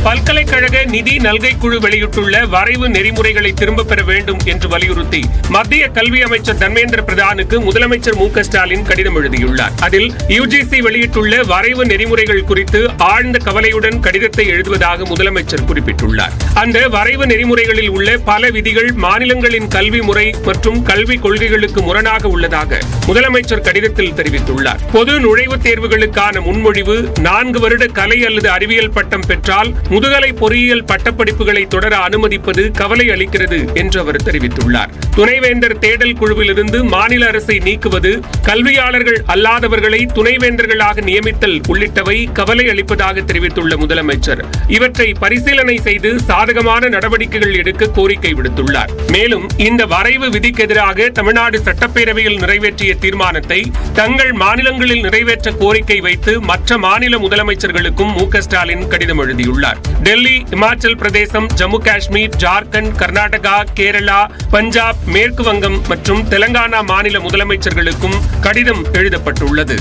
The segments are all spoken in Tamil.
பல்கலைக்கழக நிதி நல்கை குழு வெளியிட்டுள்ள வரைவு நெறிமுறைகளை திரும்பப் பெற வேண்டும் என்று வலியுறுத்தி மத்திய கல்வி அமைச்சர் தர்மேந்திர பிரதானுக்கு முதலமைச்சர் மு.க.ஸ்டாலின் கடிதம் எழுதியுள்ளார். அதில் யுஜிசி வெளியிட்டுள்ள வரைவு நெறிமுறைகள் குறித்து ஆழ்ந்த கவலையுடன் கடிதத்தை எழுதுவதாக முதலமைச்சர் குறிப்பிட்டுள்ளார். அந்த வரைவு நெறிமுறைகளில் உள்ள பல விதிகள் மாநிலங்களின் கல்வி முறை மற்றும் கல்விக் கொள்கைகளுக்கு முரணாக உள்ளதாக முதலமைச்சர் கடிதத்தில் தெரிவித்துள்ளார். பொது நுழைவுத் தேர்வுகளுக்கான முன்மொழிவு 4 வருட கலை அல்லது அறிவியல் பட்டம் பெற்றால் முதுகலை பொறியியல் பட்டப்படிப்புகளை தொடர அனுமதிப்பது கவலை அளிக்கிறது என்று அவர் தெரிவித்துள்ளார். துணைவேந்தர் தேடல் குழுவிலிருந்து மாநில அரசை நீக்குவது, கல்வியாளர்கள் அல்லாதவர்களை துணைவேந்தர்களாக நியமித்தல் உள்ளிட்டவை கவலை அளிப்பதாக தெரிவித்துள்ள முதலமைச்சர் இவற்றை பரிசீலனை செய்து சாதகமான நடவடிக்கைகள் எடுக்க கோரிக்கை விடுத்துள்ளார். மேலும் இந்த வரைவு விதிக்கு எதிராக தமிழ்நாடு சட்டப்பேரவையில் நிறைவேற்றிய தீர்மானத்தை தங்கள் மாநிலங்களில் நிறைவேற்ற கோரிக்கை வைத்து மற்ற மாநில முதலமைச்சர்களுக்கும் மு.க.ஸ்டாலின் கடிதம் எழுதியுள்ளார். டெல்லி, இமாச்சல் பிரதேசம், ஜம்மு காஷ்மீர், ஜார்க்கண்ட், கர்நாடகா, கேரளா, பஞ்சாப், மேற்கு வங்கம் மற்றும் தெலங்கானா மாநில முதலமைச்சர்களுக்கும் கடிதம் எழுதப்பட்டுள்ளது.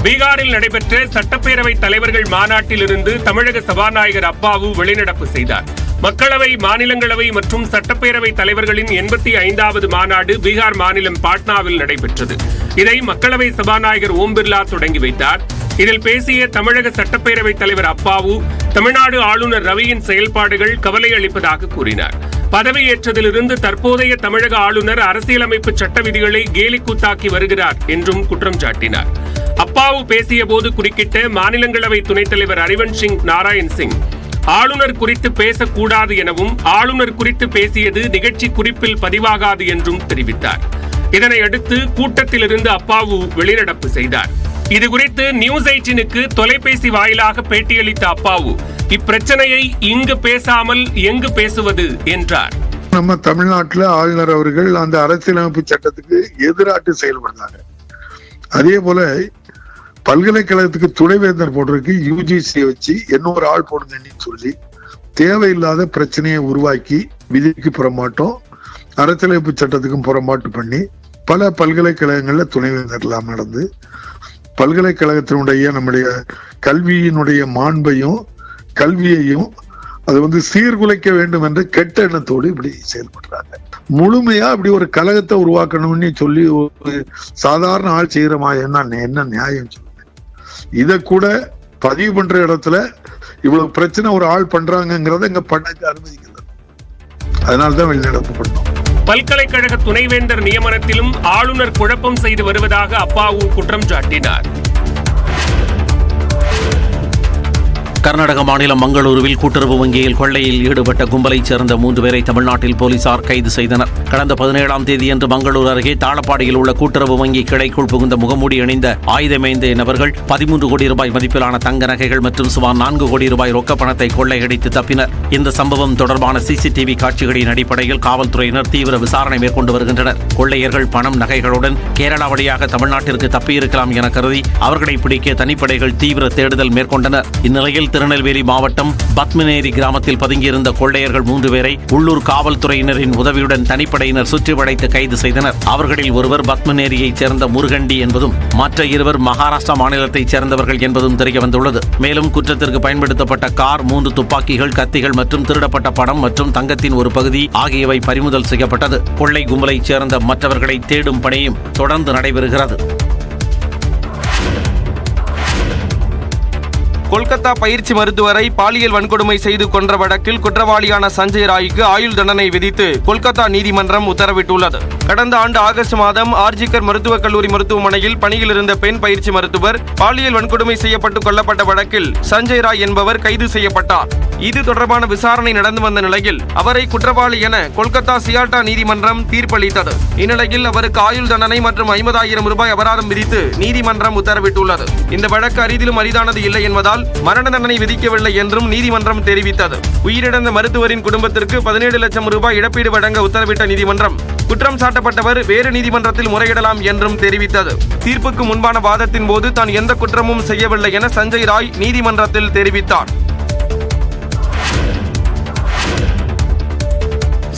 பீகாரில் நடைபெற்ற சட்டப்பேரவை தலைவர்கள் மாநாட்டிலிருந்து தமிழக சபாநாயகர் அப்பாவு வெளிநடப்பு செய்தார். மக்களவை, மாநிலங்களவை மற்றும் சட்டப்பேரவை தலைவர்களின் 85வது மாநாடு பீகார் மாநிலம் பாட்னாவில் நடைபெற்றது. இதை மக்களவை சபாநாயகர் ஓம் பிர்லா தொடங்கி வைத்தார். இதில் பேசிய தமிழக சட்டப்பேரவைத் தலைவர் அப்பாவு தமிழ்நாடு ஆளுநர் ரவியின் செயல்பாடுகள் கவலை அளிப்பதாக கூறினார். பதவியேற்றதிலிருந்து தற்போதைய தமிழக ஆளுநர் அரசியலமைப்பு சட்ட விதிகளை கேலிக்கூத்தாக்கி வருகிறார் என்றும் குற்றம் சாட்டினார். அப்பாவு பேசிய போது குறுக்கிட்ட மாநிலங்களவை துணைத் தலைவர் ஹரிவன்ஷ் சிங் நாராயண் சிங் ஆளுநர் குறித்து பேசக்கூடாது எனவும் ஆளுநர் குறித்து பேசியது நிகழ்ச்சி குறிப்பில் பதிவாகாது என்றும் தெரிவித்தார். இதனையடுத்து கூட்டத்திலிருந்து அப்பாவு வெளிநடப்பு செய்தார். இதுகுறித்து நியூஸ் 18க்கு தொலைபேசி வாயிலாக பேட்டியளித்த அப்பாவு இப்பிரச்சனையை இங்கு பேசாமல் எங்கு பேசுவது என்றார். நம்ம தமிழ்நாட்டில் ஆளுநர் அவர்கள் அந்த அரசியலமைப்பு சட்டத்துக்கு எதிராட்டு செயல்படுறாங்க. அதே போல பல்கலைக்கழகத்துக்கு துணைவேந்தர் போடுறதுக்கு யுஜிசியை வச்சு இன்னொரு ஆள் போடுங்கன்னு சொல்லி தேவையில்லாத பிரச்சனையை உருவாக்கி விதிக்கு புறமாட்டம், அரசியலமைப்பு சட்டத்துக்கும் புறமாட்டு பண்ணி பல பல்கலைக்கழகங்கள்ல துணைவேந்தர் எல்லாம் நடந்து பல்கலைக்கழகத்தினுடைய நம்முடைய கல்வியினுடைய மாண்பையும் கல்வியையும் அது சீர்குலைக்க வேண்டும் என்ற கெட்ட எண்ணத்தோடு இப்படி செயல்படுறாங்க. முழுமையா இப்படி ஒரு கழகத்தை உருவாக்கணும்னு சொல்லி ஒரு சாதாரண ஆள் செய்யறமா என்ன நியாயம் சொல்லுங்க? இத கூட பதிவு பண்ற இடத்துல இவ்வளவு பிரச்சனை ஒரு ஆள் பண்றாங்கிறத இங்க பண்ணக்கு அனுமதிக்கல. அதனால்தான் வெளிநடப்பு பண்ணோம். பல்கலைக்கழக துணைவேந்தர் நியமனத்திலும் ஆளுநர் குழப்பம் செய்து வருவதாக அப்பாவு குற்றம் சாட்டினார். கர்நாடக மாநிலம் மங்களூருவில் கூட்டுறவு வங்கியில் கொள்ளையில் ஈடுபட்ட கும்பலைச் சேர்ந்த 3 பேரை தமிழ்நாட்டில் போலீசார் கைது செய்தனர். கடந்த 17ஆம் தேதியன்று மங்களூர் அருகே தாளப்பாடியில் உள்ள கூட்டுறவு வங்கி கிளைக்குள் புகுந்த முகமூடி அணிந்த ஆயுதமேந்திய நபர்கள் 13 கோடி ரூபாய் மதிப்பிலான தங்க நகைகள் மற்றும் சுமார் 4 கோடி ரூபாய் ரொக்க பணத்தை கொள்ளையடித்து தப்பினர். இந்த சம்பவம் தொடர்பான சிசிடிவி காட்சிகளின் அடிப்படையில் காவல்துறையினர் தீவிர விசாரணை மேற்கொண்டு வருகின்றனர். கொள்ளையர்கள் பணம் நகைகளுடன் கேரளா வழியாக தமிழ்நாட்டிற்கு தப்பியிருக்கலாம் என கருதி அவர்களை பிடிக்க தனிப்படைகள் தீவிர தேடுதல் மேற்கொண்டனர். இந்நிலையில் திருநெல்வேலி மாவட்டம் பத்மநேரி கிராமத்தில் பதுங்கியிருந்த கொள்ளையர்கள் 3 பேரை உள்ளூர் காவல்துறையினரின் உதவியுடன் தனிப்படையினர் சுற்றி வளைத்து கைது செய்தனர். அவர்களில் ஒருவர் பத்மநேரியைச் சேர்ந்த முருகண்டி என்பதும் மற்ற 2 மகாராஷ்டிரா மாநிலத்தைச் சேர்ந்தவர்கள் என்பதும் தெரியவந்துள்ளது. மேலும் குற்றத்திற்கு பயன்படுத்தப்பட்ட கார், 3 துப்பாக்கிகள், கத்திகள் மற்றும் திருடப்பட்ட பணம் மற்றும் தங்கத்தின் ஒரு பகுதி ஆகியவை பறிமுதல் செய்யப்பட்டது. கொள்ளை கும்பலைச் சேர்ந்த மற்றவர்களை தேடும் பணியும் தொடர்ந்து நடைபெறுகிறது. கொல்கத்தா பயிற்சி மருத்துவரை பாலியல் வன்கொடுமை செய்து கொன்ற வழக்கில் குற்றவாளியான சஞ்சய் ராய்க்கு ஆயுள் தண்டனை விதித்து கொல்கத்தா நீதிமன்றம் உத்தரவிட்டுள்ளது. கடந்த ஆண்டு ஆகஸ்ட் மாதம் ஆர்ஜிகர் மருத்துவக் கல்லூரி மருத்துவமனையில் பணியில் இருந்த பெண் பயிற்சி மருத்துவர் பாலியல் வன்கொடுமை செய்யப்பட்டு கொல்லப்பட்ட வழக்கில் சஞ்சய் ராய் என்பவர் கைது செய்யப்பட்டார். இது தொடர்பான விசாரணை நடந்து வந்த நிலையில் அவரை குற்றவாளி என கொல்கத்தா சியால்டா நீதிமன்றம் தீர்ப்பளித்தது. இந்நிலையில் அவருக்கு ஆயுள் தண்டனை மற்றும் 50,000 ரூபாய் அபராதம் விதித்து நீதிமன்றம் உத்தரவிட்டுள்ளது. இந்த வழக்கு அரிதிலும் அரிதானது இல்லை என்பதால் மரண தண்டனை விதிக்கவில்லை என்றும் நீதிமன்றம் தெரிவித்தது. உயிரிழந்த மருத்துவரின் குடும்பத்திற்கு 17 லட்சம் ரூபாய் இழப்பீடு வழங்க உத்தரவிட்ட நீதிமன்றம் குற்றம் சாட்டப்பட்டவர் வேறு நீதிமன்றத்தில் முறையிடலாம் என்றும் தெரிவித்தது. தீர்ப்புக்கு முன்பான வாதத்தின் போது தான் எந்த குற்றமும் செய்யவில்லை என சஞ்சய் ராய் நீதிமன்றத்தில் தெரிவித்தார்.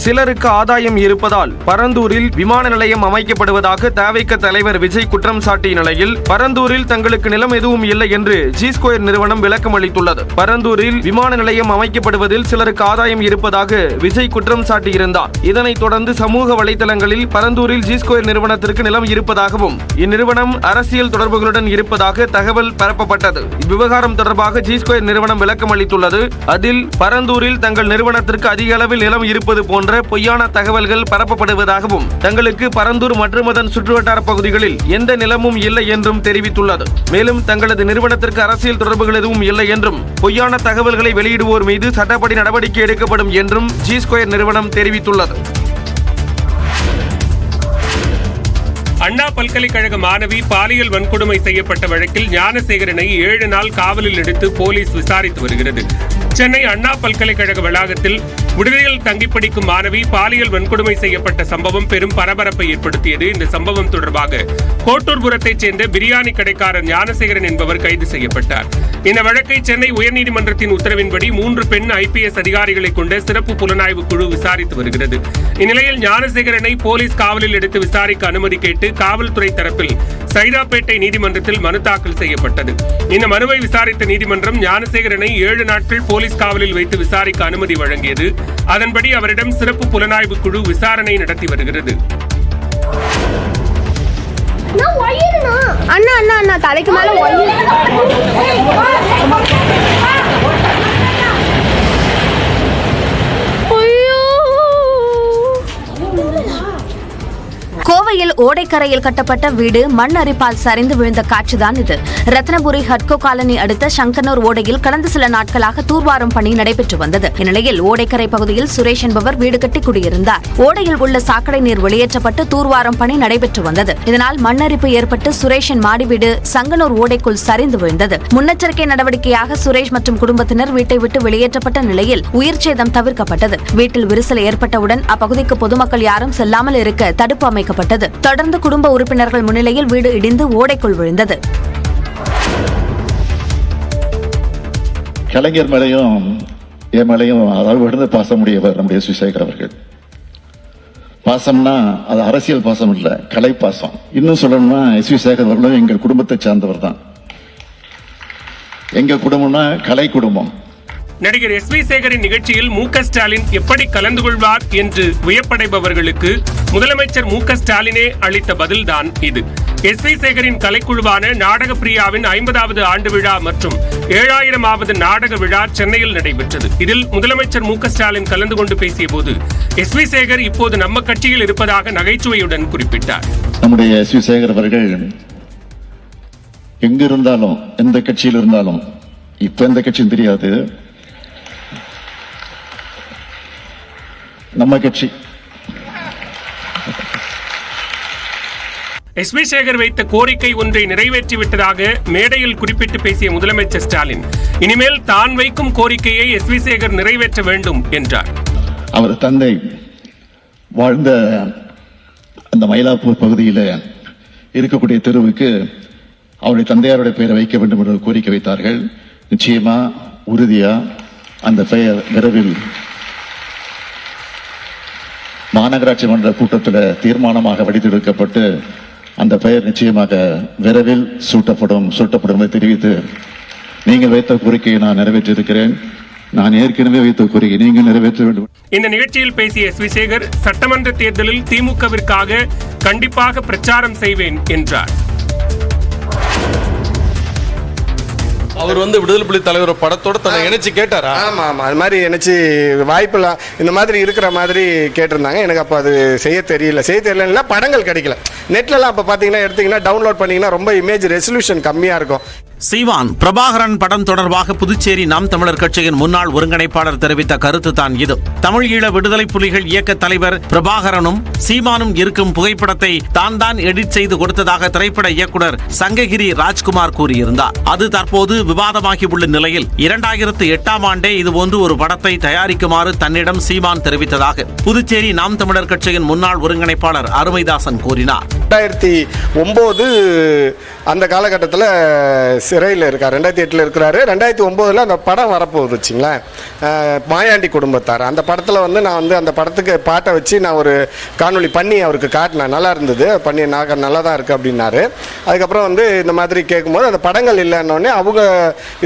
சிலருக்கு ஆதாயம் இருப்பதால் பரந்தூரில் விமான நிலையம் அமைக்கப்படுவதாக தவிக தலைவர் விஜய் குற்றம் சாட்டிய நிலையில் பரந்தூரில் தங்களுக்கு நிலம் எதுவும் இல்லை என்று ஜி ஸ்கொயர் நிறுவனம் விளக்கம் அளித்துள்ளது. பரந்தூரில் விமான நிலையம் அமைக்கப்படுவதில் சிலருக்கு ஆதாயம் இருப்பதாக விஜய் குற்றம் சாட்டியிருந்தார். இதனைத் தொடர்ந்து சமூக வலைதளங்களில் பரந்தூரில் ஜி ஸ்கொயர் நிறுவனத்திற்கு நிலம் இருப்பதாகவும் இந்நிறுவனம் அரசியல் தொடர்புகளுடன் இருப்பதாக தகவல் பரப்பப்பட்டது. இவ்விவகாரம் தொடர்பாக ஜி ஸ்கொயர் நிறுவனம் விளக்கம் அளித்துள்ளது. அதில் பரந்தூரில் தங்கள் நிறுவனத்திற்கு அதிக அளவில் நிலம் இருப்பது போன்ற பொய்யான தகவல்கள் பரப்பப்படுவதாகவும் தங்களுக்கு பரந்தூர் மற்றும் அதன் சுற்றுவட்டார பகுதிகளில் எந்த நிலமும் இல்லை என்றும் தெரிவித்துள்ளது. மேலும் தங்களது நிறுவனத்திற்கு அரசியல் தொடர்புகள் எதுவும் இல்லை என்றும் பொய்யான தகவல்களை வெளியிடுவோர் மீது சட்டப்படி நடவடிக்கை எடுக்கப்படும் என்றும் ஜி ஸ்கொயர் நிறுவனம் தெரிவித்துள்ளது. அண்ணா பல்கலைக்கழக மாணவி பாலியல் வன்கொடுமை செய்யப்பட்ட வழக்கில் ஞானசேகரனை 7 நாள் காவலில் எடுத்து போலீஸ் விசாரித்து வருகிறது. சென்னை அண்ணா பல்கலைக்கழக வளாகத்தில் விடுதியில் தங்கி படிக்கும் மாணவி பாலியல் வன்கொடுமை செய்யப்பட்ட சம்பவம் பெரும் பரபரப்பை ஏற்படுத்தியது. இந்த சம்பவம் தொடர்பாக கோட்டூர்புரத்தைச் சேர்ந்த பிரியாணி கடைக்காரர் ஞானசேகரன் என்பவர் கைது செய்யப்பட்டார். இந்த வழக்கை சென்னை உயர்நீதிமன்றத்தின் உத்தரவின்படி 3 பெண் IPS அதிகாரிகளை கொண்ட சிறப்பு புலனாய்வு குழு விசாரித்து வருகிறது. இந்நிலையில் ஞானசேகரனை போலீஸ் காவலில் எடுத்து விசாரிக்க அனுமதி கேட்டு காவல்துறை தரப்பில் சைதாப்பேட்டை நீதிமன்றத்தில் மனு தாக்கல் செய்யப்பட்டது. இந்த மனுவை விசாரித்த நீதிமன்றம் ஞானசேகரனை 7 நாட்கள் போலீஸ் காவலில் வைத்து விசாரிக்க அனுமதி வழங்கியது. அதன்படி அவரிடம் சிறப்பு புலனாய்வு குழு விசாரணை நடத்தி வருகிறது. அண்ணா அண்ணா அண்ணா தலைக்கு மேல கோவையில் ஓடைக்கரையில் கட்டப்பட்ட வீடு மண் அரிப்பால் சரிந்து விழுந்த காட்சிதான் இது. ரத்னபுரி ஹட்கோ காலனி அடுத்த சங்கனூர் ஓடையில் கடந்த சில நாட்களாக தூர்வாரும் பணி நடைபெற்று வந்தது. இந்நிலையில் ஓடைக்கரை பகுதியில் சுரேஷ் என்பவர் வீடு கட்டி குடியிருந்தார். ஓடையில் உள்ள சாக்கடை நீர் வெளியேற்றப்பட்டு தூர்வாரும் பணி நடைபெற்று வந்தது. இதனால் மண் அரிப்பு ஏற்பட்டு சுரேஷின் மாடி வீடு சங்கனூர் ஓடைக்குள் சரிந்து விழுந்தது. முன்னெச்சரிக்கை நடவடிக்கையாக சுரேஷ் மற்றும் குடும்பத்தினர் வீட்டை விட்டு வெளியேற்றப்பட்ட நிலையில் உயிர் சேதம் தவிர்க்கப்பட்டது. வீட்டில் விரிசல் ஏற்பட்டவுடன் அப்பகுதிக்கு பொதுமக்கள் யாரும் செல்லாமல் இருக்க தடுப்பு அமைக்கப்பட்டது. தொடர்ந்து குடும்ப உறுப்பினர்கள் முன்னிலையில் வீடு இடிந்து ஓடைக்குள் விழுந்தது. கலைஞர் மேலையும் என் மேலையும் அளவு பாசம் உடையவர் நம்முடைய சுசேகர் அவர்கள். பாசம்னா அது அரசியல் பாசம் இல்ல, கலை பாசம். இன்னும் சொல்லணும்னா S.V. சேகர் அவர்களும் எங்கள் குடும்பத்தை சார்ந்தவர் தான். எங்க குடும்பம்னா கலை குடும்பம். நடிகர் S.V. சேகரின் நிகழ்ச்சியில் M.K. ஸ்டாலின் எப்படி கலந்து கொள்வார் என்று வியப்படைபவர்களுக்கு முதலமைச்சர் M.K. ஸ்டாலினே அளித்த பதில்தான் இது. S.V. சேகரின் கலைக்குழுவான நாடகப்பிரியாவின் 50வது ஆண்டு விழா மற்றும் 7000வது நாடக விழா சென்னையில் நடைபெற்றது. இதில் முதலமைச்சர் M.K. ஸ்டாலின் கலந்து கொண்டு பேசிய போது S.V. சேகர் இப்போது நம்ம கட்சியில் இருப்பதாக நகைச்சுவையுடன் குறிப்பிட்டார். நம்முடைய S.V. சேகர் அவர்கள் எங்க இருந்தாலும் எந்த கட்சியில் இருந்தாலும், இப்ப எந்த கட்சியும் தெரியாது, நம்ம கட்சி. S.V. சேகர் வைத்த கோரிக்கை ஒன்றை நிறைவேற்றிவிட்டதாக மேடையில் குறிப்பிட்டு பேசிய முதலமைச்சர் ஸ்டாலின் இனிமேல் தான் வைக்கும் கோரிக்கையை S.V. சேகர் நிறைவேற்ற வேண்டும் என்றார். அவர் தந்தை வாழ்ந்த அந்த மயிலாப்பூர் பகுதியில் இருக்கக்கூடிய தெருவுக்கு அவருடைய தந்தையாருடைய பெயரை வைக்க வேண்டும் என்று கோரிக்கை வைத்தார்கள். நிச்சயமா உறுதியா அந்த பெயர் விரைவில் மாநகராட்சி மன்ற கூட்டத்தில் தீர்மானமாக வடித்தெடுக்கப்பட்டு அந்த பெயர் நிச்சயமாக விரைவில் சூட்டப்படும் என்று தெரிவித்து, நீங்கள் வைத்த கோரிக்கையை நான் நிறைவேற்றியிருக்கிறேன். நான் ஏற்கனவே வைத்த கோரிக்கை நீங்கள் நிறைவேற்ற வேண்டும். இந்த நிகழ்ச்சியில் பேசிய S.V. சேகர் சட்டமன்ற தேர்தலில் திமுகவிற்காக கண்டிப்பாக பிரச்சாரம் செய்வேன் என்றார். அவர் விடுதலை புலி தலைவர் படத்தோட தன்னை இணைச்சு கேட்டாரா? ஆமா அது மாதிரி இணைச்சு வாய்ப்பெல்லாம் இந்த மாதிரி இருக்கிற மாதிரி கேட்டிருந்தாங்க. எனக்கு அப்போ அது செய்ய தெரியல, படங்கள் கிடைக்கல. நெட்லலாம் அப்போ பார்த்தீங்கன்னா எடுத்தீங்கன்னா டவுன்லோட் பண்ணீங்கன்னா ரொம்ப இமேஜ் ரெசல்யூஷன் கம்மியாக இருக்கும். சீமான் பிரபாகரன் படம் தொடர்பாக புதுச்சேரி நாம் தமிழர் கட்சியின் முன்னாள் ஒருங்கிணைப்பாளர் தெரிவித்த கருத்து தான் இது. தமிழ் ஈழ விடுதலை புலிகள் இயக்க தலைவர் பிரபாகரனும் சீமானும் இருக்கும் புகைப்படத்தை தான் எடிட் செய்து கொடுத்ததாக திரைப்பட இயக்குனர் சங்ககிரி ராஜ்குமார் கூறியிருந்தார். அது தற்போது விவாதமாகியுள்ள நிலையில் 2008ஆம் ஆண்டே இதுபோன்று ஒரு படத்தை தயாரிக்குமாறு தன்னிடம் சீமான் தெரிவித்ததாக புதுச்சேரி நாம் தமிழர் கட்சியின் முன்னாள் ஒருங்கிணைப்பாளர் அருமைதாசன் கூறினார். 2009 அந்த காலகட்டத்தில் சிறையில் இருக்கார். 2008 இருக்கிறாரு. 2009 அந்த படம் வரப்போகுது வச்சுங்களேன், மாயாண்டி குடும்பத்தார். அந்த படத்தில் வந்து நான் வந்து அந்த படத்துக்கு பாட்டை வச்சு நான் ஒரு காணொளி பண்ணி அவருக்கு காட்டினேன். நல்லா இருந்தது, பண்ணி நான் நல்லா தான் இருக்குது அப்படின்னாரு. அதுக்கப்புறம் வந்து இந்த மாதிரி கேட்கும்போது அந்த படங்கள் இல்லைன்னொடனே அவங்க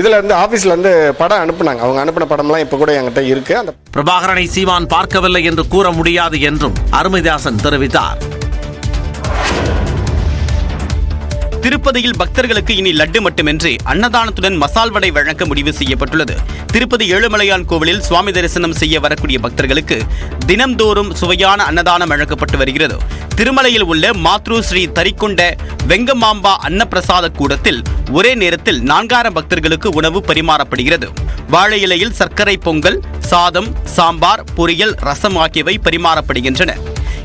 இதில் இருந்து ஆஃபீஸ்லேருந்து படம் அனுப்புனாங்க. அவங்க அனுப்பின படம்லாம் இப்போ கூட என்கிட்ட இருக்குது. அந்த பிரபாகரனை சீமான் பார்க்கவில்லை என்று கூற முடியாது என்றும் அருமைதாசன் தெரிவித்தார். திருப்பதியில் பக்தர்களுக்கு இனி லட்டு மட்டுமின்றி அன்னதானத்துடன் மசால் வடை வழங்க முடிவு செய்யப்பட்டுள்ளது. திருப்பதி ஏழுமலையான் கோவிலில் சுவாமி தரிசனம் செய்ய வரக்கூடிய பக்தர்களுக்கு தினம்தோறும் சுவையான அன்னதானம் வழங்கப்பட்டு வருகிறது. திருமலையில் உள்ள மாத்ரு ஸ்ரீ தரிக்கொண்ட வெங்கமாம்பா அன்னப்பிரசாத கூடத்தில் ஒரே நேரத்தில் 4000 பக்தர்களுக்கு உணவு பரிமாறப்படுகிறது. வாழை இலையில் சர்க்கரை பொங்கல், சாதம், சாம்பார், பொரியல், ரசம் ஆகியவை பரிமாறப்படுகின்றன.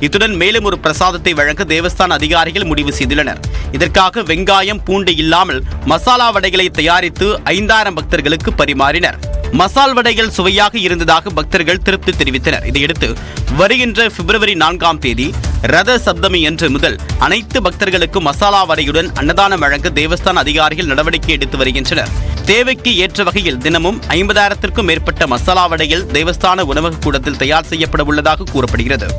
இத்துடன் மேலும் ஒரு பிரசாதத்தை வழங்க தேவஸ்தான அதிகாரிகள் முடிவு செய்துள்ளனர். இதற்காக வெங்காயம், பூண்டு இல்லாமல் மசாலா வடைகளை தயாரித்து 5000 பக்தர்களுக்கு பரிமாறினர். மசால் வடைகள் சுவையாக இருந்ததாக பக்தர்கள் திருப்தி தெரிவித்தனர். இதையடுத்து வருகின்ற பிப்ரவரி 4ஆம் தேதி ரத சப்தமி அன்று முதல் அனைத்து பக்தர்களுக்கும் மசாலா வடையுடன் அன்னதானம் வழங்க தேவஸ்தான அதிகாரிகள் நடவடிக்கை எடுத்து வருகின்றனர். தேவைக்கு ஏற்ற வகையில் தினமும் 50,000க்கும் மேற்பட்ட மசாலா வடைகள் தேவஸ்தான உணவக கூடத்தில் தயார் செய்யப்பட உள்ளதாக கூறப்படுகிறது.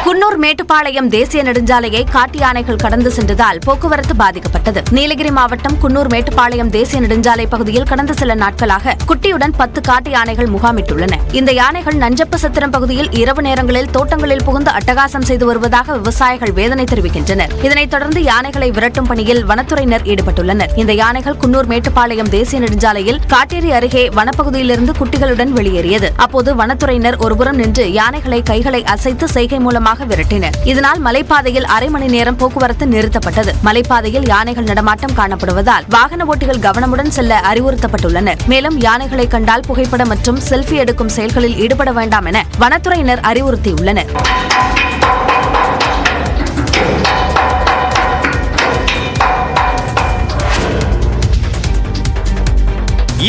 குன்னூர் மேட்டுப்பாளையம் தேசிய நெடுஞ்சாலையை காட்டு யானைகள் கடந்து சென்றதால் போக்குவரத்து பாதிக்கப்பட்டது. நீலகிரி மாவட்டம் குன்னூர் மேட்டுப்பாளையம் தேசிய நெடுஞ்சாலை பகுதியில் கடந்த சில நாட்களாக குட்டியுடன் 10 காட்டு யானைகள் முகாமிட்டுள்ளன. இந்த யானைகள் நஞ்சப்ப சத்திரம் பகுதியில் இரவு நேரங்களில் தோட்டங்களில் புகுந்து அட்டகாசம் செய்து வருவதாக விவசாயிகள் வேதனை தெரிவிக்கின்றனர். இதனைத் தொடர்ந்து யானைகளை விரட்டும் பணியில் வனத்துறையினர் ஈடுபட்டுள்ளனர். இந்த யானைகள் குன்னூர் மேட்டுப்பாளையம் தேசிய நெடுஞ்சாலையில் காட்டேரி அருகே வனப்பகுதியிலிருந்து குட்டிகளுடன் வெளியேறியது. அப்போது வனத்துறையினர் ஒருபுறம் நின்று யானைகளை கைகளை அசைத்து செய்கை மூலமாக விரட்டினர். இதனால் மலைப்பாதையில் அரை மணி நேரம் போக்குவரத்து நிறுத்தப்பட்டது. மலைப்பாதையில் யானைகள் நடமாட்டம் காணப்படுவதால் வாகன ஓட்டிகள் கவனமுடன் செல்ல அறிவுறுத்தப்பட்டுள்ளனர். மேலும் யானைகளை கண்டால் புகைப்படம் மற்றும் செல்ஃபி எடுக்கும் செயல்களில் ஈடுபட வேண்டாம் என வனத்துறையினர் அறிவுறுத்தியுள்ளனர்.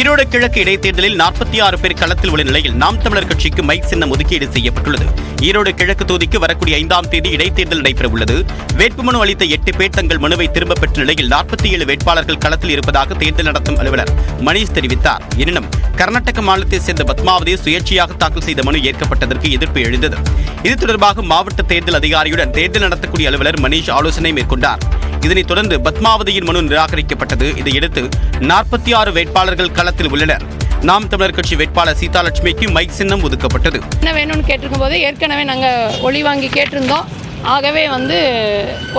ஈரோடு கிழக்கு இடைத்தேர்தலில் 46 பேர் களத்தில் உள்ள நிலையில் நாம் தமிழர் கட்சிக்கு மைக் சின்னம் ஒதுக்கீடு செய்யப்பட்டுள்ளது. ஈரோடு கிழக்கு தொகுதிக்கு வரக்கூடிய 5ஆம் தேதி இடைத்தேர்தல் நடைபெற உள்ளது. வேட்புமனு அளித்த 8 பேர் தங்கள் மனுவை திரும்பப் பெற்ற நிலையில் 47 வேட்பாளர்கள் களத்தில் இருப்பதாக தேர்தல் நடத்தும் அலுவலர் மணீஷ் தெரிவித்தார். எனினும் கர்நாடக மாநிலத்தைச் சேர்ந்த பத்மாவதி சுயேட்சையாக தாக்கல் செய்த மனு ஏற்கப்பட்டதற்கு எதிர்ப்பு எழுந்தது. இது தொடர்பாக மாவட்ட தேர்தல் அதிகாரியுடன் தேர்தல் நடத்தக்கூடிய அலுவலர் மணீஷ் ஆலோசனை மேற்கொண்டார். இதனைத் தொடர்ந்து பத்மாவதியின் மனு நிராகரிக்கப்பட்டது. இதையடுத்து 46 வேட்பாளர்கள் களத்தில் உள்ளனர். நாம் தமிழர் கட்சி வேட்பாளர் சீதாலட்சுமிக்கு மைக் சின்னம் ஒதுக்கப்பட்டது. என்ன வேணும்னு கேட்டிருக்கும் போது ஏற்கனவே நாங்கள் ஒளி வாங்கி கேட்டிருந்தோம். ஆகவே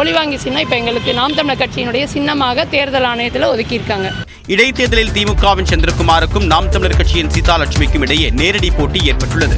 ஒளி வாங்கி சின்னம் இப்போ எங்களுக்கு நாம் தமிழர் கட்சியினுடைய சின்னமாக தேர்தல் ஆணையத்தில் ஒதுக்கியிருக்காங்க. இடைத்தேர்தலில் திமுகவின் சந்திரகுமாருக்கும் நாம் தமிழர் கட்சியின் சீதாலட்சுமிக்கும் இடையே நேரடி போட்டி ஏற்பட்டுள்ளது.